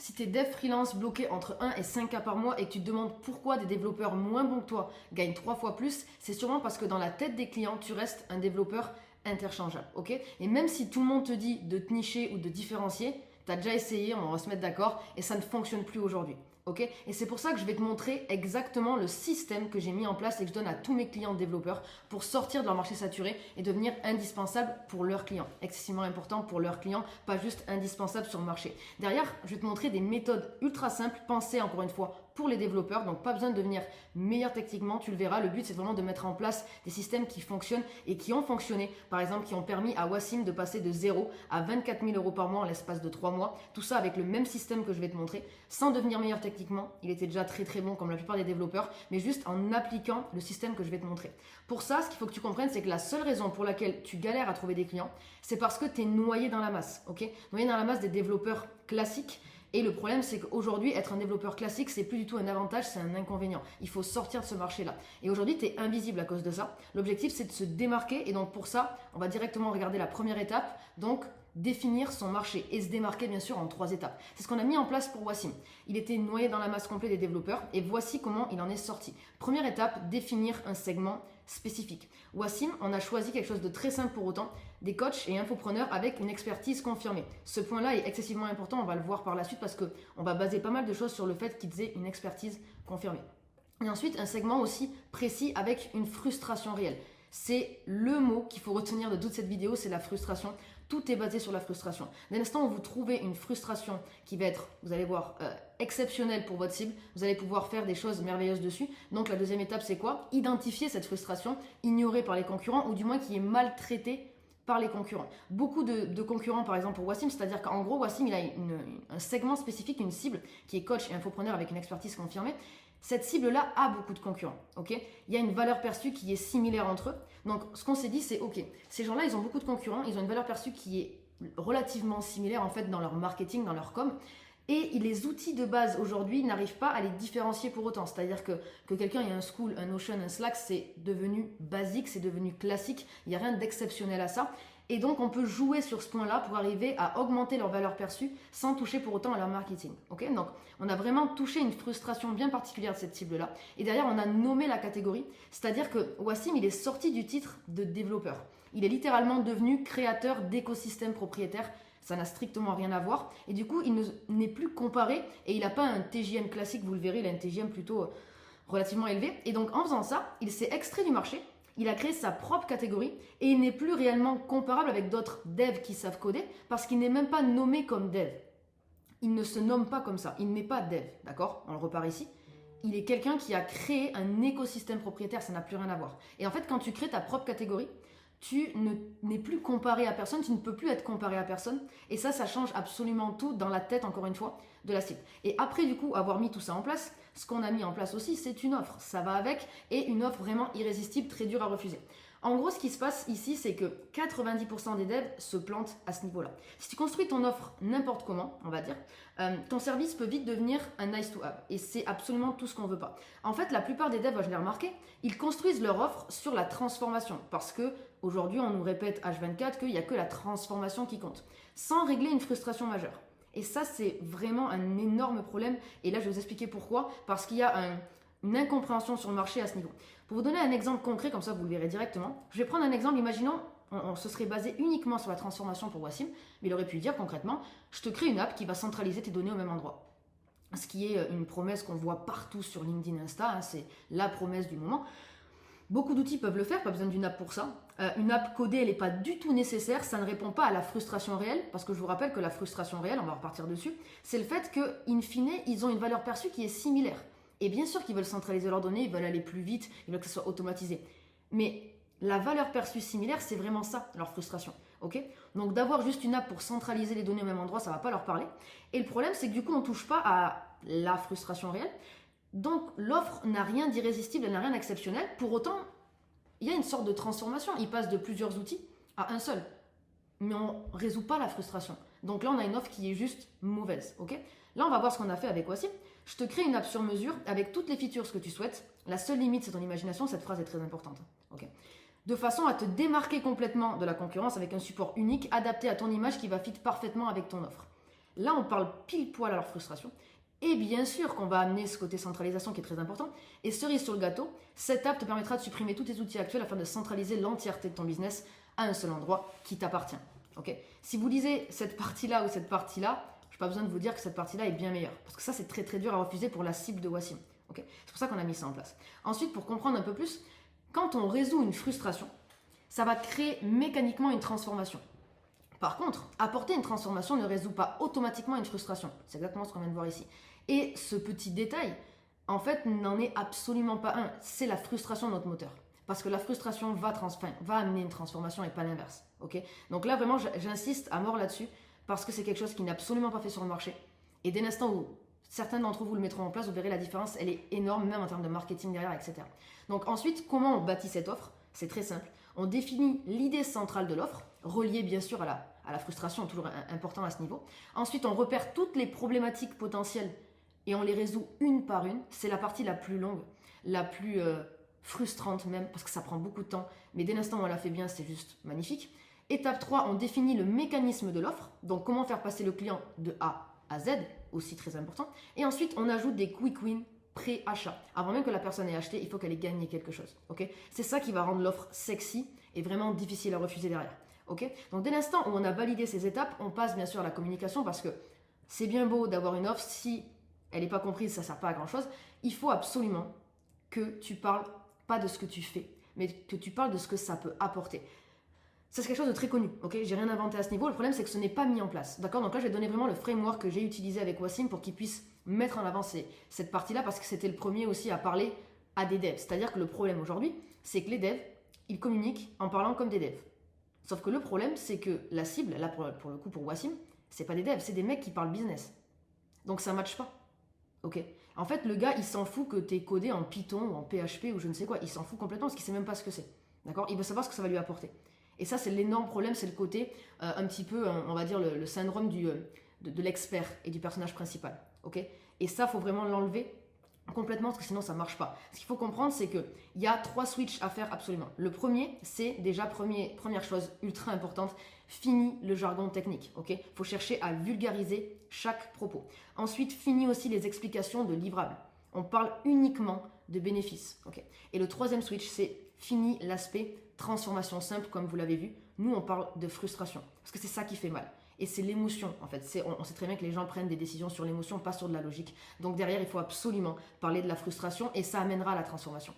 Si tu es dev freelance bloqué entre 1 et 5K par mois et que tu te demandes pourquoi des développeurs moins bons que toi gagnent 3 fois plus, c'est sûrement parce que dans la tête des clients, tu restes un développeur interchangeable. Ok. Et même si tout le monde te dit de te nicher ou de différencier, tu as déjà essayé, on va se mettre d'accord, et ça ne fonctionne plus aujourd'hui. Ok. Et c'est pour ça que je vais te montrer exactement le système que j'ai mis en place et que je donne à tous mes clients développeurs pour sortir de leur marché saturé et devenir indispensable pour leurs clients. Excessivement important pour leurs clients, pas juste indispensable sur le marché. Derrière, je vais te montrer des méthodes ultra simples, pensées encore une fois pour les développeurs, donc pas besoin de devenir meilleur techniquement, tu le verras. Le but, c'est vraiment de mettre en place des systèmes qui fonctionnent et qui ont fonctionné, par exemple, qui ont permis à Wassim de passer de 0 à 24 000 euros par mois en l'espace de 3 mois. Tout ça avec le même système que je vais te montrer, sans devenir meilleur techniquement. Il était déjà très très bon comme la plupart des développeurs, mais juste en appliquant le système que je vais te montrer. Pour ça, ce qu'il faut que tu comprennes, c'est que la seule raison pour laquelle tu galères à trouver des clients, c'est parce que tu es noyé dans la masse, ok? Noyé dans la masse des développeurs classiques. Et le problème, c'est qu'aujourd'hui, être un développeur classique, c'est plus du tout un avantage, c'est un inconvénient. Il faut sortir de ce marché-là. Et aujourd'hui, tu es invisible à cause de ça. L'objectif, c'est de se démarquer. Et donc, pour ça, on va directement regarder la première étape. Donc, définir son marché et se démarquer, bien sûr, en 3 étapes. C'est ce qu'on a mis en place pour Wassim. Il était noyé dans la masse complète des développeurs. Et voici comment il en est sorti. Première étape, définir un segment spécifique. Wassim, on a choisi quelque chose de très simple pour autant, des coachs et infopreneurs avec une expertise confirmée. Ce point-là est excessivement important, on va le voir par la suite parce qu'on va baser pas mal de choses sur le fait qu'ils aient une expertise confirmée. Et ensuite, un segment aussi précis avec une frustration réelle. C'est le mot qu'il faut retenir de toute cette vidéo, c'est la frustration. Tout est basé sur la frustration. Dès l'instant où vous trouvez une frustration qui va être, vous allez voir, exceptionnelle pour votre cible, vous allez pouvoir faire des choses merveilleuses dessus. Donc la deuxième étape, c'est quoi? Identifier cette frustration ignorée par les concurrents ou du moins qui est maltraitée par les concurrents. Beaucoup de concurrents, par exemple pour Wassim, c'est-à-dire qu'en gros, Wassim, il a un segment spécifique, une cible qui est coach et infopreneur avec une expertise confirmée. Cette cible-là a beaucoup de concurrents, ok? Il y a une valeur perçue qui est similaire entre eux. Donc, ce qu'on s'est dit, c'est, ok, ces gens-là, ils ont beaucoup de concurrents, ils ont une valeur perçue qui est relativement similaire, en fait, dans leur marketing, dans leur com. Et les outils de base, aujourd'hui, n'arrivent pas à les différencier pour autant. C'est-à-dire que quelqu'un ait un School, un Notion, un Slack, c'est devenu basique, c'est devenu classique. Il n'y a rien d'exceptionnel à ça. Et donc, on peut jouer sur ce point-là pour arriver à augmenter leur valeur perçue sans toucher pour autant à leur marketing. Okay, donc, on a vraiment touché une frustration bien particulière de cette cible-là. Et derrière, on a nommé la catégorie. C'est-à-dire que Wassim, il est sorti du titre de développeur. Il est littéralement devenu créateur d'écosystèmes propriétaires. Ça n'a strictement rien à voir. Et du coup, il n'est plus comparé et il n'a pas un TJM classique, vous le verrez, il a un TJM plutôt relativement élevé. Et donc, en faisant ça, il s'est extrait du marché. Il a créé sa propre catégorie et il n'est plus réellement comparable avec d'autres devs qui savent coder parce qu'il n'est même pas nommé comme dev. Il ne se nomme pas comme ça. Il n'est pas dev, d'accord? On le repart ici. Il est quelqu'un qui a créé un écosystème propriétaire, ça n'a plus rien à voir. Et en fait, quand tu crées ta propre catégorie, tu n'es plus comparé à personne, tu ne peux plus être comparé à personne. Et ça change absolument tout dans la tête, encore une fois, de la cible. Et après, du coup, avoir mis tout ça en place, ce qu'on a mis en place aussi, c'est une offre. Ça va avec, et une offre vraiment irrésistible, très dure à refuser. En gros, ce qui se passe ici, c'est que 90% des devs se plantent à ce niveau-là. Si tu construis ton offre n'importe comment, on va dire, ton service peut vite devenir un nice to have. Et c'est absolument tout ce qu'on veut pas. En fait, la plupart des devs, je l'ai remarqué, ils construisent leur offre sur la transformation. Parce que aujourd'hui, on nous répète H24 qu'il n'y a que la transformation qui compte. Sans régler une frustration majeure. Et ça, c'est vraiment un énorme problème. Et là, je vais vous expliquer pourquoi. Parce qu'il y a une incompréhension sur le marché à ce niveau. Pour vous donner un exemple concret, comme ça vous le verrez directement, je vais prendre un exemple, imaginons, on se serait basé uniquement sur la transformation pour Wassim, mais il aurait pu dire concrètement, je te crée une app qui va centraliser tes données au même endroit. Ce qui est une promesse qu'on voit partout sur LinkedIn, Insta, hein, c'est la promesse du moment. Beaucoup d'outils peuvent le faire, pas besoin d'une app pour ça. Une app codée, elle n'est pas du tout nécessaire, ça ne répond pas à la frustration réelle, parce que je vous rappelle que la frustration réelle, on va repartir dessus, c'est le fait que, in fine, ils ont une valeur perçue qui est similaire. Et bien sûr qu'ils veulent centraliser leurs données, ils veulent aller plus vite, ils veulent que ce soit automatisé. Mais la valeur perçue similaire, c'est vraiment ça, leur frustration. Okay, donc d'avoir juste une app pour centraliser les données au même endroit, ça ne va pas leur parler. Et le problème, c'est que du coup, on ne touche pas à la frustration réelle. Donc l'offre n'a rien d'irrésistible, elle n'a rien d'exceptionnel. Pour autant, il y a une sorte de transformation. Ils passent de plusieurs outils à un seul. Mais on ne résout pas la frustration. Donc là, on a une offre qui est juste mauvaise. Okay, là, on va voir ce qu'on a fait avec Wassim. Je te crée une app sur mesure avec toutes les features que tu souhaites. La seule limite, c'est ton imagination. Cette phrase est très importante. Okay, de façon à te démarquer complètement de la concurrence avec un support unique adapté à ton image qui va fit parfaitement avec ton offre. Là, on parle pile poil à leur frustration. Et bien sûr qu'on va amener ce côté centralisation qui est très important. Et cerise sur le gâteau, cette app te permettra de supprimer tous tes outils actuels afin de centraliser l'entièreté de ton business à un seul endroit qui t'appartient. Okay. Si vous lisez cette partie-là ou cette partie-là, je n'ai pas besoin de vous dire que cette partie-là est bien meilleure. Parce que ça, c'est très très dur à refuser pour la cible de Wassim. Okay. C'est pour ça qu'on a mis ça en place. Ensuite, pour comprendre un peu plus, quand on résout une frustration, ça va créer mécaniquement une transformation. Par contre, apporter une transformation ne résout pas automatiquement une frustration. C'est exactement ce qu'on vient de voir ici. Et ce petit détail, en fait, n'en est absolument pas un. C'est la frustration de notre moteur. Parce que la frustration va amener une transformation et pas l'inverse. Okay. Donc là, vraiment, j'insiste à mort là-dessus parce que c'est quelque chose qui n'est absolument pas fait sur le marché. Et dès l'instant où certains d'entre vous le mettront en place, vous verrez la différence, elle est énorme, même en termes de marketing derrière, etc. Donc ensuite, comment on bâtit cette offre? C'est très simple. On définit l'idée centrale de l'offre, reliée bien sûr à la frustration, toujours important à ce niveau. Ensuite, on repère toutes les problématiques potentielles et on les résout une par une. C'est la partie la plus longue, la plus frustrante même, parce que ça prend beaucoup de temps. Mais dès l'instant où on la fait bien, c'est juste magnifique. Étape 3, on définit le mécanisme de l'offre. Donc, comment faire passer le client de A à Z, aussi très important. Et ensuite, on ajoute des quick wins pré-achat. Avant même que la personne ait acheté, il faut qu'elle ait gagné quelque chose. Okay. C'est ça qui va rendre l'offre sexy et vraiment difficile à refuser derrière. Okay. Donc, dès l'instant où on a validé ces étapes, on passe bien sûr à la communication parce que c'est bien beau d'avoir une offre. Si elle n'est pas comprise, ça ne sert pas à grand-chose. Il faut absolument que tu parles pas de ce que tu fais, mais que tu parles de ce que ça peut apporter. C'est quelque chose de très connu, ok? J'ai rien inventé à ce niveau. Le problème, c'est que ce n'est pas mis en place, d'accord? Donc là, je vais donner vraiment le framework que j'ai utilisé avec Wassim pour qu'il puisse mettre en avant cette partie-là parce que c'était le premier aussi à parler à des devs. C'est-à-dire que le problème aujourd'hui, c'est que les devs, ils communiquent en parlant comme des devs. Sauf que le problème, c'est que la cible, là pour le coup pour Wassim, c'est pas des devs, c'est des mecs qui parlent business. Donc ça ne matche pas. Ok. En fait, le gars, il s'en fout que tu es codé en Python ou en PHP ou je ne sais quoi. Il s'en fout complètement parce qu'il ne sait même pas ce que c'est. D'accord? Il veut savoir ce que ça va lui apporter. Et ça, c'est l'énorme problème, c'est le côté un petit peu, on va dire, le syndrome de l'expert et du personnage principal. Ok. Et ça, il faut vraiment l'enlever complètement parce que sinon, ça ne marche pas. Ce qu'il faut comprendre, c'est qu'il y a 3 switches à faire absolument. Le premier, c'est déjà, première chose ultra importante, fini le jargon technique. Il faut chercher à vulgariser chaque propos. Ensuite, fini aussi les explications de livrables. On parle uniquement de bénéfices. Et le troisième switch, c'est fini l'aspect transformation simple, comme vous l'avez vu. Nous, on parle de frustration, parce que c'est ça qui fait mal. Et c'est l'émotion, en fait. On sait très bien que les gens prennent des décisions sur l'émotion, pas sur de la logique. Donc derrière, il faut absolument parler de la frustration et ça amènera à la transformation.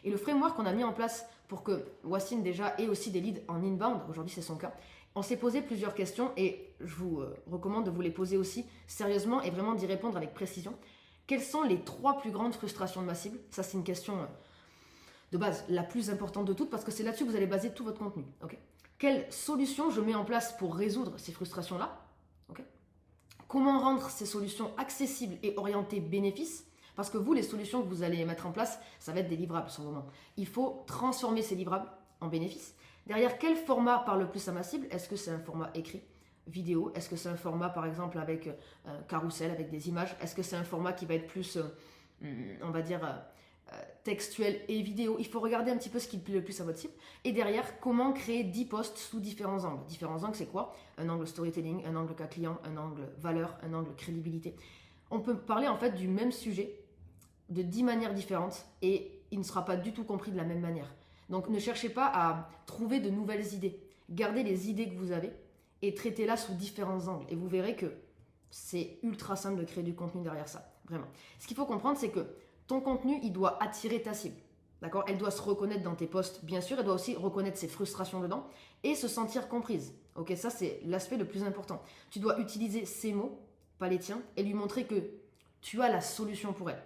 Et le framework qu'on a mis en place pour que Wassim déjà ait aussi des leads en inbound, aujourd'hui c'est son cas, on s'est posé plusieurs questions et je vous recommande de vous les poser aussi sérieusement et vraiment d'y répondre avec précision. Quelles sont les 3 plus grandes frustrations de ma cible? Ça, c'est une question de base, la plus importante de toutes, parce que c'est là-dessus que vous allez baser tout votre contenu. Quelle solution je mets en place pour résoudre ces frustrations-là? Comment rendre ces solutions accessibles et orientées bénéfices? Parce que vous, les solutions que vous allez mettre en place, ça va être des livrables sur le moment. Il faut transformer ces livrables en bénéfices. Derrière, quel format parle le plus à ma cible? Est-ce que c'est un format écrit, vidéo? Est-ce que c'est un format, par exemple, avec un carrousel, avec des images? Est-ce que c'est un format qui va être plus, on va dire, textuel et vidéo? Il faut regarder un petit peu ce qui plaît le plus à votre cible. Et derrière, comment créer 10 posts sous différents angles? Différents angles, c'est quoi? Un angle storytelling, un angle cas client, un angle valeur, un angle crédibilité. On peut parler en fait du même sujet de 10 manières différentes et il ne sera pas du tout compris de la même manière. Donc ne cherchez pas à trouver de nouvelles idées. Gardez les idées que vous avez et traitez-la sous différents angles. Et vous verrez que c'est ultra simple de créer du contenu derrière ça. Vraiment. Ce qu'il faut comprendre, c'est que ton contenu, il doit attirer ta cible. D'accord? Elle doit se reconnaître dans tes posts, bien sûr. Elle doit aussi reconnaître ses frustrations dedans et se sentir comprise. Ça, c'est l'aspect le plus important. Tu dois utiliser ses mots, pas les tiens, et lui montrer que tu as la solution pour elle.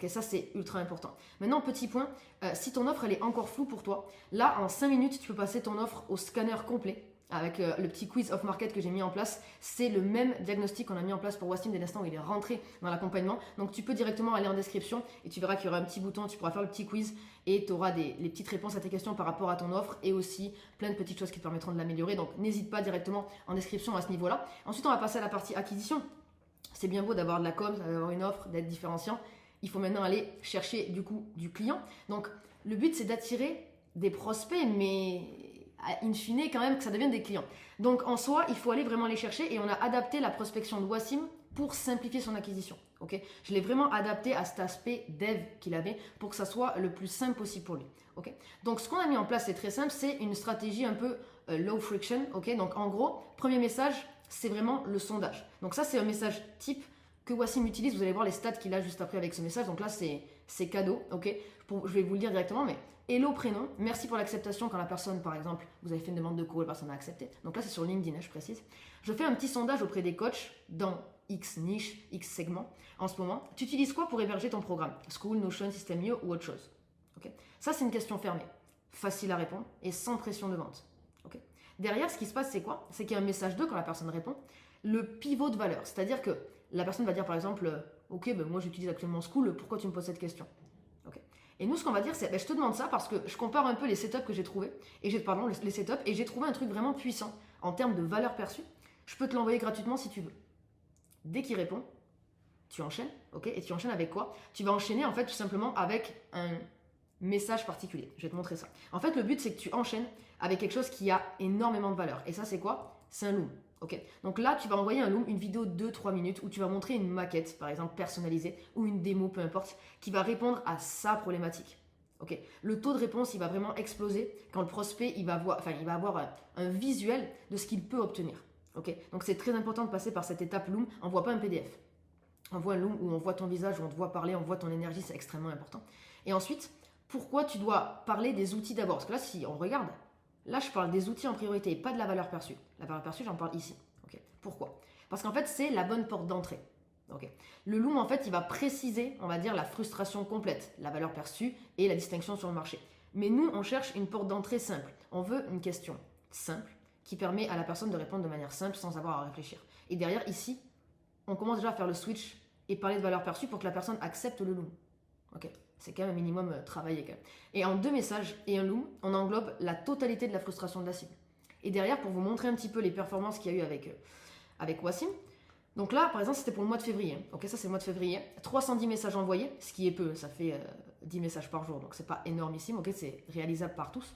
Ça, c'est ultra important. Maintenant, petit point, si ton offre, elle est encore floue pour toi, là, en 5 minutes, tu peux passer ton offre au scanner complet avec le petit quiz off-market que j'ai mis en place. C'est le même diagnostic qu'on a mis en place pour Wassim dès l'instant où il est rentré dans l'accompagnement. Donc, tu peux directement aller en description et tu verras qu'il y aura un petit bouton, tu pourras faire le petit quiz et tu auras les petites réponses à tes questions par rapport à ton offre et aussi plein de petites choses qui te permettront de l'améliorer. Donc, n'hésite pas directement en description à ce niveau-là. Ensuite, on va passer à la partie acquisition. C'est bien beau d'avoir de la com, d'avoir une offre, d'être différenciant. Il faut maintenant aller chercher du coup du client. Donc, le but, c'est d'attirer des prospects, mais in fine quand même que ça devienne des clients. Donc en soi, il faut aller vraiment les chercher et on a adapté la prospection de Wassim pour simplifier son acquisition. Okay, je l'ai vraiment adapté à cet aspect dev qu'il avait pour que ça soit le plus simple possible pour lui. Okay, donc ce qu'on a mis en place, c'est très simple, c'est une stratégie un peu low friction. Okay, donc en gros, premier message, c'est vraiment le sondage. Donc ça, c'est un message type que Wassim utilise. Vous allez voir les stats qu'il a juste après avec ce message. Donc là, c'est cadeau. Okay, je vais vous le dire directement, mais hello prénom, merci pour l'acceptation quand la personne, par exemple, vous avez fait une demande de cours, la personne a accepté. Donc là, c'est sur LinkedIn, je précise. Je fais un petit sondage auprès des coachs dans X niche, X segment. En ce moment, tu utilises quoi pour héberger ton programme? School, Notion, System.io ou autre chose? Okay. Ça, c'est une question fermée, facile à répondre et sans pression de vente. Okay. Derrière, ce qui se passe, c'est quoi? C'est qu'il y a un message 2 quand la personne répond, le pivot de valeur. C'est-à-dire que la personne va dire par exemple, ok, ben moi j'utilise actuellement School, pourquoi tu me poses cette question? Okay. Et nous, ce qu'on va dire, c'est, je te demande ça parce que je compare un peu les setups que j'ai trouvés, les setups, et j'ai trouvé un truc vraiment puissant en termes de valeur perçue. Je peux te l'envoyer gratuitement si tu veux. Dès qu'il répond, tu enchaînes, ok? Et tu enchaînes avec quoi? Tu vas enchaîner en fait tout simplement avec un message particulier. Je vais te montrer ça. En fait, le but c'est que tu enchaînes avec quelque chose qui a énormément de valeur. Et ça, c'est quoi? C'est un loom. Ok. Donc là, tu vas envoyer un loom, une vidéo de 2-3 minutes où tu vas montrer une maquette, par exemple personnalisée, ou une démo, peu importe, qui va répondre à sa problématique. Ok. Le taux de réponse, il va vraiment exploser quand le prospect, il va avoir un visuel de ce qu'il peut obtenir. Okay, donc c'est très important de passer par cette étape Loom. On ne voit pas un PDF. On voit un Loom où on voit ton visage, où on te voit parler, on voit ton énergie, c'est extrêmement important. Et ensuite, pourquoi tu dois parler des outils d'abord? Parce que là, si on regarde, là je parle des outils en priorité et pas de la valeur perçue. La valeur perçue, j'en parle ici. Okay. Pourquoi? Parce qu'en fait, c'est la bonne porte d'entrée. Okay. Le Loom, en fait, il va préciser, on va dire, la frustration complète, la valeur perçue et la distinction sur le marché. Mais nous, on cherche une porte d'entrée simple. On veut une question simple qui permet à la personne de répondre de manière simple sans avoir à réfléchir. Et derrière, ici, on commence déjà à faire le switch et parler de valeur perçue pour que la personne accepte le loom. Ok, c'est quand même un minimum travaillé quand même. Et en 2 messages et un loom, on englobe la totalité de la frustration de la cible. Et derrière, pour vous montrer un petit peu les performances qu'il y a eu avec Wassim, donc là, par exemple, c'était pour le mois de février. Ok, ça c'est le mois de février. 310 messages envoyés, ce qui est peu, ça fait 10 messages par jour, donc c'est pas énormissime, ok, c'est réalisable par tous.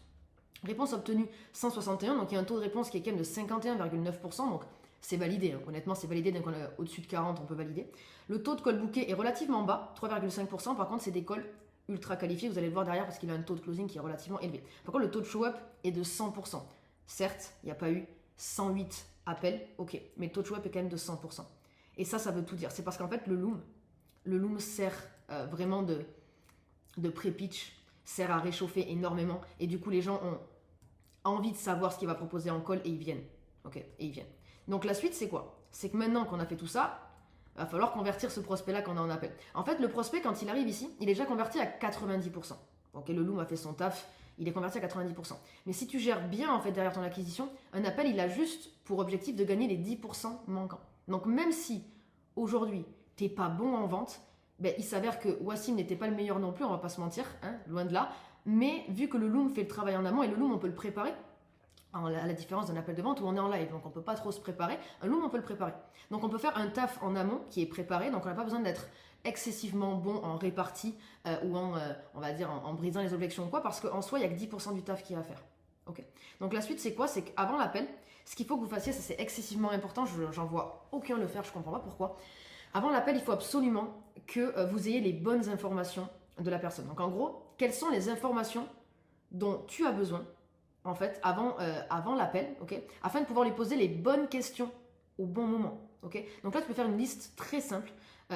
Réponse obtenue 161, donc il y a un taux de réponse qui est quand même de 51,9%, donc c'est validé. Hein. Honnêtement, c'est validé, dès qu'on est au-dessus de 40, on peut valider. Le taux de call booké est relativement bas, 3,5%. Par contre, c'est des calls ultra qualifiés, vous allez le voir derrière parce qu'il a un taux de closing qui est relativement élevé. Par contre, le taux de show-up est de 100%. Certes, il n'y a pas eu 108 appels, ok, mais le taux de show-up est quand même de 100%. Et ça veut tout dire. C'est parce qu'en fait, le loom sert vraiment de pré-pitch, sert à réchauffer énormément et du coup les gens ont envie de savoir ce qu'il va proposer en call et ils viennent. Ok, et ils viennent. Donc la suite c'est quoi? C'est que maintenant qu'on a fait tout ça, il va falloir convertir ce prospect là qu'on a en appel. En fait le prospect quand il arrive ici, il est déjà converti à 90%. Ok, le loom a fait son taf, il est converti à 90%. Mais si tu gères bien en fait derrière ton acquisition, un appel il a juste pour objectif de gagner les 10% manquants. Donc même si aujourd'hui t'es pas bon en vente, ben, il s'avère que Wassim n'était pas le meilleur non plus, on va pas se mentir, hein, loin de là. Mais vu que le loom fait le travail en amont, et le loom on peut le préparer, à la différence d'un appel de vente où on est en live, donc on peut pas trop se préparer, un loom on peut le préparer. Donc on peut faire un taf en amont qui est préparé, donc on n'a pas besoin d'être excessivement bon en répartie ou on va dire en brisant les objections ou quoi, parce qu'en soi il n'y a que 10% du taf qu'il y a à faire. Okay. Donc la suite c'est quoi? C'est qu'avant l'appel, ce qu'il faut que vous fassiez, ça c'est excessivement important, j'en vois aucun le faire, je comprends pas pourquoi. Avant l'appel, il faut absolument que vous ayez les bonnes informations de la personne. Donc en gros, quelles sont les informations dont tu as besoin en fait avant l'appel, ok, afin de pouvoir lui poser les bonnes questions au bon moment. Ok. Donc là, tu peux faire une liste très simple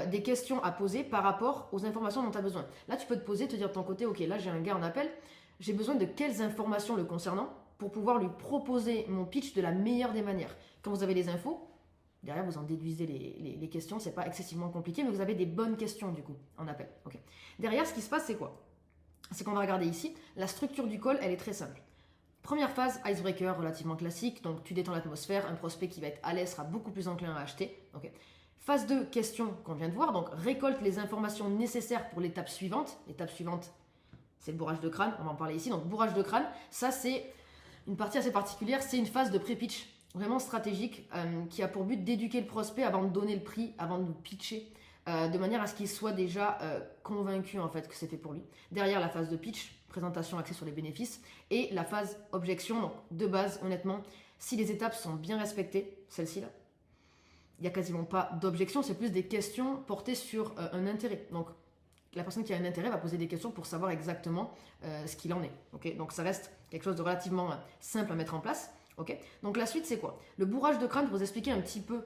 des questions à poser par rapport aux informations dont tu as besoin. Là, tu peux te poser, te dire de ton côté, ok, là j'ai un gars en appel, j'ai besoin de quelles informations le concernant pour pouvoir lui proposer mon pitch de la meilleure des manières. Quand vous avez les infos, derrière, vous en déduisez les questions. C'est pas excessivement compliqué, mais vous avez des bonnes questions du coup en appel. Okay. Derrière, ce qui se passe, c'est quoi? C'est qu'on va regarder ici. La structure du call, elle est très simple. Première phase, icebreaker, relativement classique. Donc, tu détends l'atmosphère. Un prospect qui va être à l'aise sera beaucoup plus enclin à acheter. Okay. Phase 2, question qu'on vient de voir. Donc, récolte les informations nécessaires pour l'étape suivante. L'étape suivante, c'est le bourrage de crâne. On va en parler ici. Donc, bourrage de crâne, ça, c'est une partie assez particulière. C'est une phase de pré-pitch vraiment stratégique qui a pour but d'éduquer le prospect avant de donner le prix, avant de nous pitcher de manière à ce qu'il soit déjà convaincu en fait que c'est fait pour lui. Derrière la phase de pitch, présentation axée sur les bénéfices, et la phase objection. Donc de base, honnêtement, si les étapes sont bien respectées, celle-ci là, il n'y a quasiment pas d'objection, c'est plus des questions portées sur un intérêt. Donc la personne qui a un intérêt va poser des questions pour savoir exactement ce qu'il en est. Okay, donc ça reste quelque chose de relativement simple à mettre en place. Okay, donc la suite c'est quoi? Le bourrage de crâne, pour vous expliquer un petit peu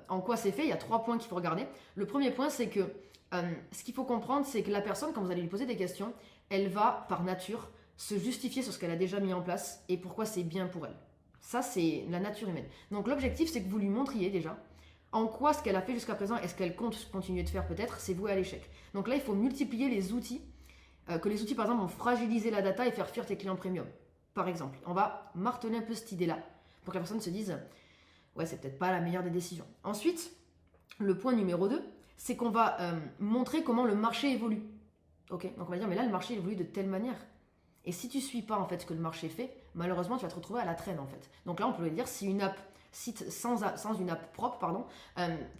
en quoi c'est fait, il y a 3 points qu'il faut regarder. Le premier point c'est que ce qu'il faut comprendre, c'est que la personne, quand vous allez lui poser des questions, elle va par nature se justifier sur ce qu'elle a déjà mis en place et pourquoi c'est bien pour elle. Ça c'est la nature humaine. Donc l'objectif c'est que vous lui montriez déjà en quoi ce qu'elle a fait jusqu'à présent et ce qu'elle compte continuer de faire peut-être, c'est voué à l'échec. Donc là il faut multiplier les outils, que les outils par exemple vont fragiliser la data et faire fuir tes clients premium. Par exemple, on va marteler un peu cette idée-là pour que la personne se dise ouais, c'est peut-être pas la meilleure des décisions. Ensuite, le point numéro 2, c'est qu'on va montrer comment le marché évolue. Ok, donc on va dire mais là le marché évolue de telle manière. Et si tu suis pas en fait ce que le marché fait, malheureusement tu vas te retrouver à la traîne en fait. Donc là on peut dire si une app cite sans une app propre, pardon,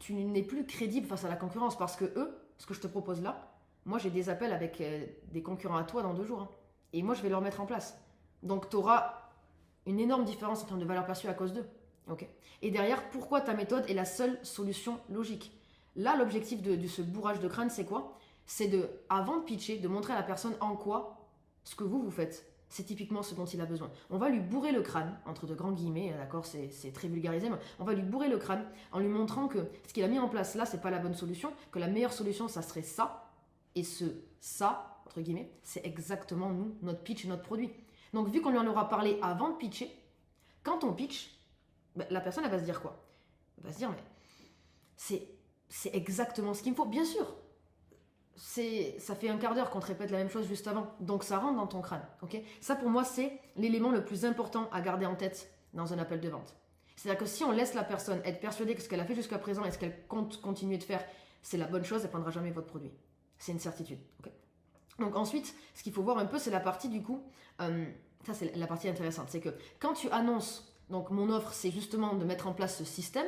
tu n'es plus crédible face à la concurrence parce que eux, ce que je te propose là, moi j'ai des appels avec des concurrents à toi dans 2 jours. Hein, et moi je vais leur mettre en place. Donc tu auras une énorme différence en termes de valeur perçue à cause d'eux. Okay. Et derrière, pourquoi ta méthode est la seule solution logique? Là, l'objectif de ce bourrage de crâne, c'est quoi? C'est de, avant de pitcher, de montrer à la personne en quoi ce que vous faites, c'est typiquement ce dont il a besoin. On va lui bourrer le crâne, entre de grands guillemets, d'accord, c'est très vulgarisé, mais on va lui bourrer le crâne en lui montrant que ce qu'il a mis en place là, c'est pas la bonne solution, que la meilleure solution, ça serait ça, et ça, entre guillemets, c'est exactement nous, notre pitch et notre produit. Donc, vu qu'on lui en aura parlé avant de pitcher, quand on pitch, ben, la personne, elle va se dire quoi? Elle va se dire, mais c'est exactement ce qu'il me faut. Bien sûr, ça fait un quart d'heure qu'on te répète la même chose juste avant. Donc, ça rentre dans ton crâne. Okay, ça, pour moi, c'est l'élément le plus important à garder en tête dans un appel de vente. C'est-à-dire que si on laisse la personne être persuadée que ce qu'elle a fait jusqu'à présent et ce qu'elle compte continuer de faire, c'est la bonne chose, elle ne prendra jamais votre produit. C'est une certitude. Okay, donc ensuite, ce qu'il faut voir un peu, c'est la partie du coup, ça c'est la partie intéressante, c'est que quand tu annonces, donc mon offre, c'est justement de mettre en place ce système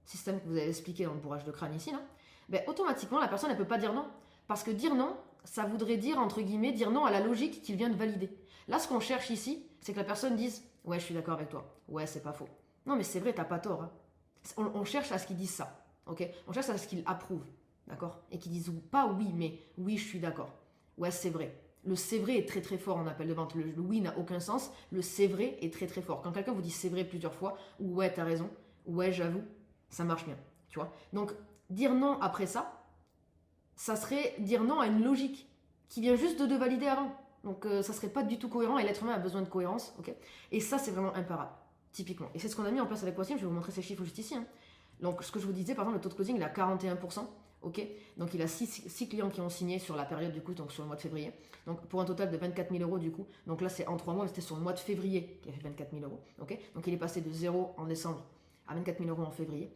que vous avez expliqué dans le bourrage de crâne ici, là, ben, automatiquement la personne elle peut pas dire non, parce que dire non, ça voudrait dire entre guillemets dire non à la logique qu'il vient de valider. Là, ce qu'on cherche ici, c'est que la personne dise ouais, je suis d'accord avec toi, ouais, c'est pas faux. Non, mais c'est vrai, t'as pas tort. Hein. On cherche à ce qu'ils disent ça, ok? On cherche à ce qu'ils approuvent, d'accord? Et qu'ils disent pas oui, mais oui, je suis d'accord. Ouais, c'est vrai. Le c'est vrai est très très fort en appel de vente. Le oui n'a aucun sens. Le c'est vrai est très très fort. Quand quelqu'un vous dit c'est vrai plusieurs fois, ou ouais, t'as raison, ouais, j'avoue, ça marche bien. Tu vois? Donc, dire non après ça, ça serait dire non à une logique qui vient juste de valider avant. Donc, ça serait pas du tout cohérent et l'être humain a besoin de cohérence. Okay, et ça, c'est vraiment imparable, typiquement. Et c'est ce qu'on a mis en place avec Wassim. Je vais vous montrer ces chiffres juste ici. Hein. Donc, ce que je vous disais, par exemple, le taux de closing, il est à 41%. Okay, donc il a 6 clients qui ont signé sur la période du coup, donc sur le mois de février. Donc pour un total de 24 000 euros du coup. Donc là c'est en 3 mois, mais c'était sur le mois de février qu'il a fait 24 000 euros. Okay, donc il est passé de 0 en décembre à 24 000 euros en février,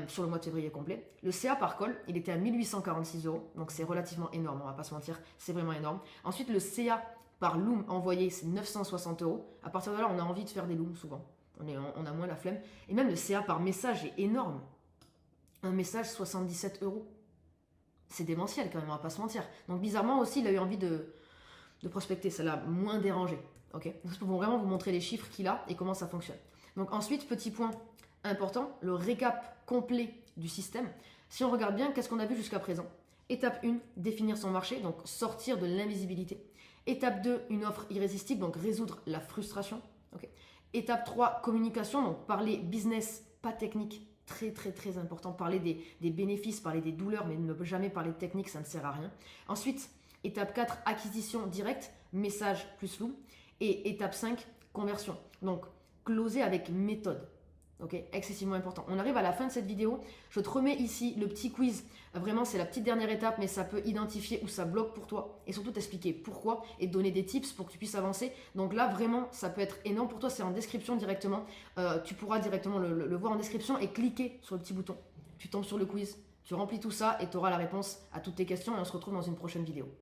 sur le mois de février complet. Le CA par call, il était à 1846 euros, donc c'est relativement énorme, on va pas se mentir, c'est vraiment énorme. Ensuite le CA par loom envoyé, c'est 960 euros. À partir de là, on a envie de faire des looms souvent. On a moins la flemme. Et même le CA par message est énorme. Un message, 77 euros. C'est démentiel quand même, on va pas se mentir. Donc bizarrement aussi, il a eu envie de prospecter, ça l'a moins dérangé. Okay, donc, je peux vraiment vous montrer les chiffres qu'il a et comment ça fonctionne. Donc ensuite, petit point important, le récap complet du système. Si on regarde bien, qu'est-ce qu'on a vu jusqu'à présent? Étape 1, définir son marché, donc sortir de l'invisibilité. Étape 2, une offre irrésistible, donc résoudre la frustration. Okay. Étape 3, communication, donc parler business, pas technique. Très très très important, parler des bénéfices, parler des douleurs, mais ne jamais parler de technique, ça ne sert à rien. Ensuite, étape 4, acquisition directe, message plus loup. Et étape 5, conversion. Donc, closer avec méthode. Ok, excessivement important. On arrive à la fin de cette vidéo. Je te remets ici le petit quiz. Vraiment, c'est la petite dernière étape, mais ça peut identifier où ça bloque pour toi et surtout t'expliquer pourquoi et te donner des tips pour que tu puisses avancer. Donc là, vraiment, ça peut être énorme pour toi. C'est en description directement. Tu pourras directement le voir en description et cliquer sur le petit bouton. Tu tombes sur le quiz, tu remplis tout ça et tu auras la réponse à toutes tes questions et on se retrouve dans une prochaine vidéo.